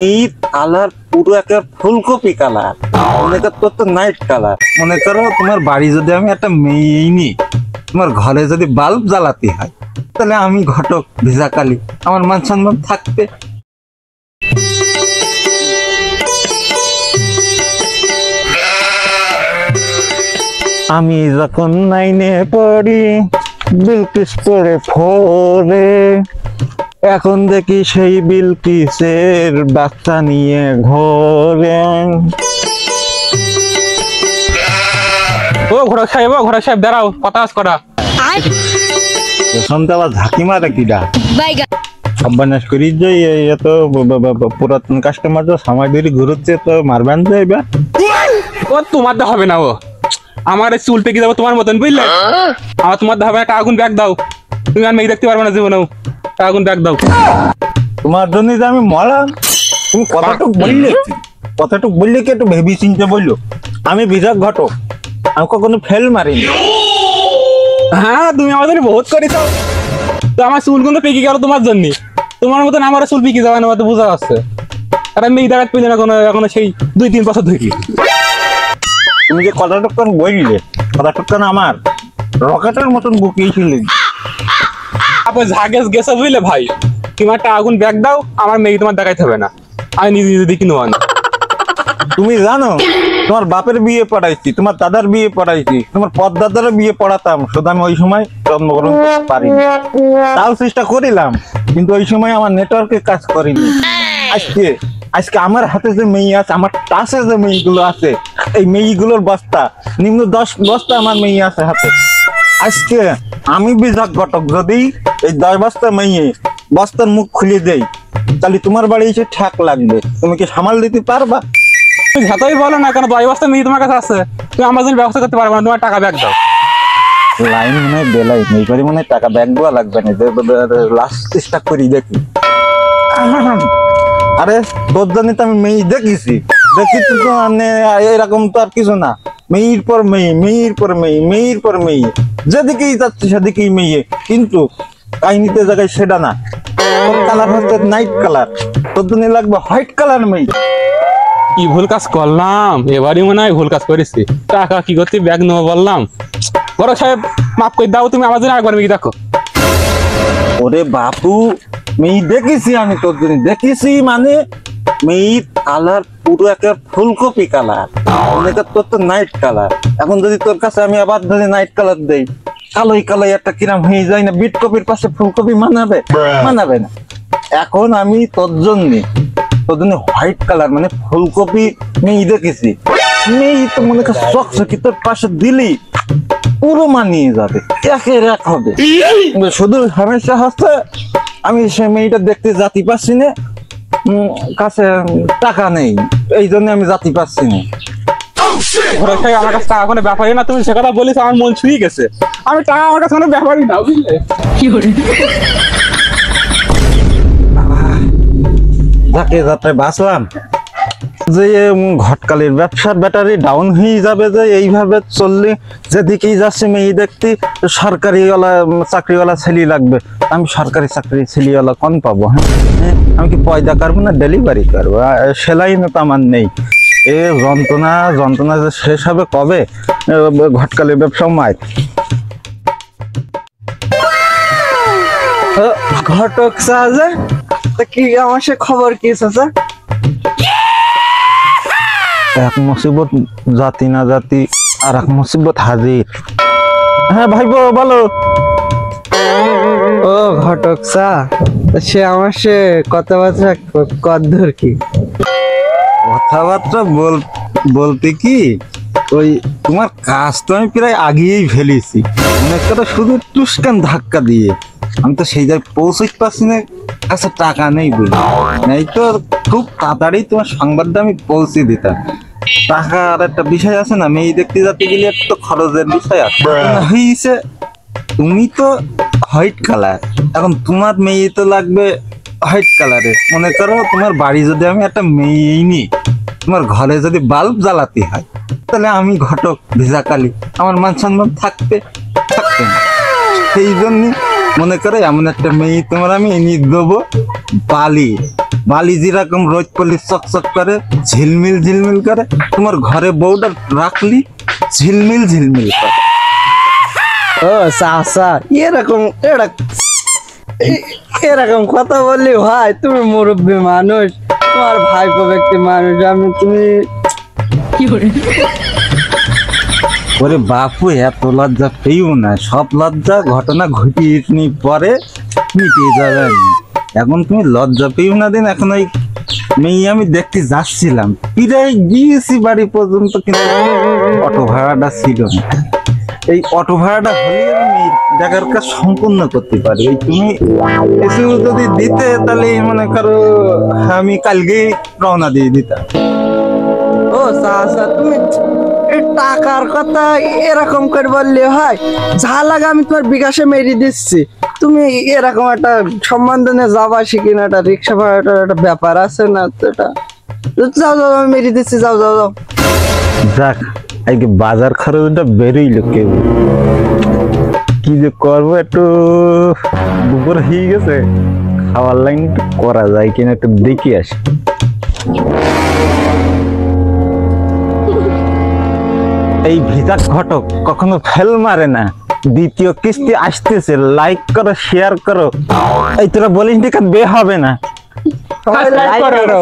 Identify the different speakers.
Speaker 1: এই কালার পুরো একটা ফুলকপি কালার, মনে কর তোর তো নাইট কালার। মনে করো তোমার বাড়ি যদি আমি একটা মেয়ে নিই, তোমার ঘরে যদি বাল্ব জ্বালাতে হয়, তাহলে আমি ঘটক ভিজা কালি, আমার মান সম্মান থাকবে। আমি যখন নাইনে পড়ি বিলকিস করে ফোরে, এখন দেখি সেই বিলকিসের বাচ্চা নিয়ে ঘোরে।
Speaker 2: ও ঘোড়া সাহেব দাঁড়াও, কথা আস করা।
Speaker 1: শুনতে আবার ঝাঁকি মারে কিডা সব্বানাশ করি যে এত পুরাতন কাস্টমার তো সময় ধরে ঘুরছে, তো মারবেন যে এবার।
Speaker 2: ও তোমার দা হবে না, ও আমার চুল পেকে যাবো তোমার মতন, বুঝলে? আমার তোমার দা হবে না। আগুন ব্যাগ দাও, তুমি আর মেয়ে দেখতে পারবে না জীবনেও। আগুন ব্যাগ দাও।
Speaker 1: তোমার জন্য যে আমি মরা, তুমি কথাটুক বললে কি একটু ভেবি চিনতে বললো? আমি বিরাট ঘটক, আমি কখনো ফেল মারিনি।
Speaker 2: হ্যাঁ, তুমি আমাদের বহুত করেছো। তো আমার চুল কিন্তু পেকে গেল তোমার জন্য। তোমার মতন আমার চুল পেকে যাবে না, তো বোঝা যাচ্ছে। আর আমি মেয়ে দেখাতে পেলে না কোনো, এখনো সেই 2-3 বছর ধরে।
Speaker 1: তুমি যে কথাটুকান বললে, কথাটুকান আমার রকেটের মতন বুকিয়েছিলেন।
Speaker 2: আপনি ঝাগেস গেছে বুঝলে ভাই। তুমি একটা আগুন ব্যাগ দাও, আমার মেয়ে তোমার দেখাইতে হবে না, আমি নিজে নিজে দেখি নেওয়া।
Speaker 1: তুমি জানো তোমার বাপের বিয়ে পড়াইছি, তোমার দাদার বিয়ে পড়াইছি, তোমার পদ্দাদারও বিয়ে পড়াতাম, শুধু আমি ওই সময় জন্মগ্রহণ করতে পারিনি। তাও চেষ্টা করিলাম, কিন্তু ওই সময় আমার নেটওয়ার্কে কাজ করিনি। আজকে আমার হাতে যে মেয়ে আছে, আমার টাসে যে মেয়েগুলো আছে, এই মেয়েগুলোর বস্তা নিম্ন 10 বস্তা আমার মেয়ে আছে হাতে। আজকে আমি বিজাক ঘটক যদি এই 10 বস্তা মেয়ে বস্তার মুখ খুলে দেই, তাহলে তোমার বাড়ি এসে ঠাক লাগবে। তুমি কি সামাল দিতে পারবা?
Speaker 2: তুমি যতই বলো না কেন, 10 বস্তা মেয়ে তোমার কাছে আছে, তুমি আমার জন্য ব্যবস্থা করতে পারবে না। তোমার টাকা ব্যাগ দাও।
Speaker 1: লাইন মনে হয় বেলাই নেই, মনে হয় টাকা ব্যাগ দেওয়া লাগবে না। লাস্ট চেষ্টা করি দেখি। আরে তোর জন্য তো আমি মেয়ে দেখি তো এরকম তো আর কিছু না। মেয়ের পর মেয়ে, মেয়ের পর মেয়ে, মেয়ের পর মেয়ে, যেদিকেই যাচ্ছে সেদিকেই মেয়ে। কিন্তু কাহিনীতে জায়গায় সেটা না। তোর কালার হচ্ছে নাইট কালার, তোর জন্য লাগবে হোয়াইট কালার মেয়ে।
Speaker 2: কি ভুল কাজ করলাম এবারই, মনে হয় ভুল কাজ করেছি। টাকা কি করতে ব্যাগ নেবো বললাম। বড় সাহেব মাফ করে দাও, তুমি আমার জন্য একবার মেয়ে দেখো।
Speaker 1: ওরে বাপু, মেয়ে দেখেছি আমি, তোর জন্য দেখেছি। মানে মেয়ের কালার পুরো একটা ফুলকপি কালার, মনে কর তোর তো নাইট কালার। এখন যদি তোর কাছে আমি আবার ধরে নাইট কালার দেই, কালোই কালোই একটা কিরাম হয়ে যায় না? বিট কপির পাশে ফুলকপি মানাবে? মানাবে না। এখন আমি তোর জন্য হোয়াইট কালার মানে ফুলকপি মেয়ে দেখেছি। মেয়ে তো মনে কর চকচকি, তোর পাশে দিলি পুরো মানিয়ে যাবে, একের এক হবে। শুধু সমস্যা হচ্ছে আমি সে মেয়েটা দেখতে জাতি পাচ্ছি না, কাছে টাকা নেই, এই জন্য আমি জাতি পাচ্ছি না।
Speaker 2: আমার কাছে টাকা কোনো ব্যাপারই না। তুমি সে কথা বলিস, আমার মন ছুঁয়ে গেছে। আমি টাকা আমার কাছে কোনো ব্যাপারই না, বুঝলে? কি করে
Speaker 1: যাকে যাত্রায় বাঁচলাম যে ঘটকালির ব্যবসার ব্যাটারি ডাউন হয়ে যাবে, যে এইভাবে চললে যেদিকেই যাচ্ছে মেয়ে দেখতে সরকারিওয়ালা চাকরিওয়ালা ছেলে লাগবে। আমি সরকারি চাকরি ছেলেওয়ালা কোন পাবো? হ্যাঁ, আমি কি পয়দা করবো না ডেলিভারি করবো? সেলাই না তো আমার নেই। এ যন্ত্রণা যে শেষ হবে কবে? ঘটকালির ব্যবসা মায়।
Speaker 3: ঘটক সাজা কি আমার সে খবর কি চাচা?
Speaker 1: এক মুসিবত জাতি না জাতি, আর এক মুসিবত হাজির। হ্যাঁ ভাই বলো।
Speaker 3: ও ঘটক সা, সে আমার সে কথাবার্তা কদ্দূর কি?
Speaker 1: কথাবার্তা বলতে কি, ওই তোমার কাজ তো আমি প্রায় আগিয়েই ফেলেছি। মনে করো শুধু টুসকান ধাক্কা দিয়ে আমি তো সেই জায়গায় পৌঁছতে পারছি না। কাছে টাকা নেই বলি, নেই তো খুব তাড়াতাড়ি তোমার সংবাদটা আমি পৌঁছে দিতাম। টাকা আর একটা বিষয় আছে না, মেয়ে দেখতে যেতে গেলে একটু খরচের বিষয় আছে। হয়েছে তুমি তো হোয়াইট কালার, এখন তোমার মেয়ে তো লাগবে হোয়াইট কালারের। মনে করো তোমার বাড়ি যদি আমি একটা মেয়ে নিই, তোমার ঘরে যদি বাল্ব জ্বালাতে হয়, তাহলে আমি ঘটক ভিজা কালি, আমার মান সম্মান থাকবে না। সেই জন্য মনে করে এমন একটা মেয়ে তোমার আমি এনে দেবো, বালি বালি যেরকম রোজ পলি চকচক করে, ঝিলমিল ঝিলমিল করে, তোমার ঘরে বউটা রাখলি ঝিলমিল ঝিলমিল করে।
Speaker 3: ও চাচা, এরকম কথা বললি ভাই? তুমি মুরব্বী মানুষ, তোমার ভাইপো ব্যক্তি মানুষ, তুমি
Speaker 1: ওরে বাপু, এত লজ্জা পেয়েও না, সব লজ্জা ঘটনা ঘটিয়ে পরে মিটিয়ে যাবে। এখন তুমি লজ্জা পেয়েও না দিন। এখন ওই মেয়ে আমি দেখতে যাচ্ছিলাম, প্রায় গিয়েছি বাড়ি পর্যন্ত, কিন্তু অটো ভাড়াটা ছিল না। এই অটো ভাড়াটা হলে আমি দেখার কাজ সম্পূর্ণ করতে পারি। এই তুমি কিছু যদি দিতে, তাহলে মনে করো আমি কালকেই রওনা দিয়ে দিতাম।
Speaker 3: ও চাচা, তুমি এই টাকার কথা এরকম করে বললে হয়? যা লাগে আমি তোমার বিকাশে মেরে দিচ্ছি। তুমি এরকম একটা সম্বন্ধ নিয়ে যাবা শিখি না, একটা রিক্সা ভাড়াটার একটা ব্যাপার আছে না তো? এটা যাও যাও, আমি মেরে দিচ্ছি, যাও যাও যাও।
Speaker 1: যাক, আজকে বাজার খরচটা বেরোইলো। কেউ কি যে করবো, একটু দুপুর হয়ে গেছে, খাওয়ার লাইন একটু করা যায় কিনা একটু দেখি আসি। এই ভিজা ঘটক কখনো ফেল মারে না। দ্বিতীয় কিস্তি আসতেছে, লাইক করো, শেয়ার করো। এই তোরা বলিস বে হবে না।
Speaker 3: সবাই like করো।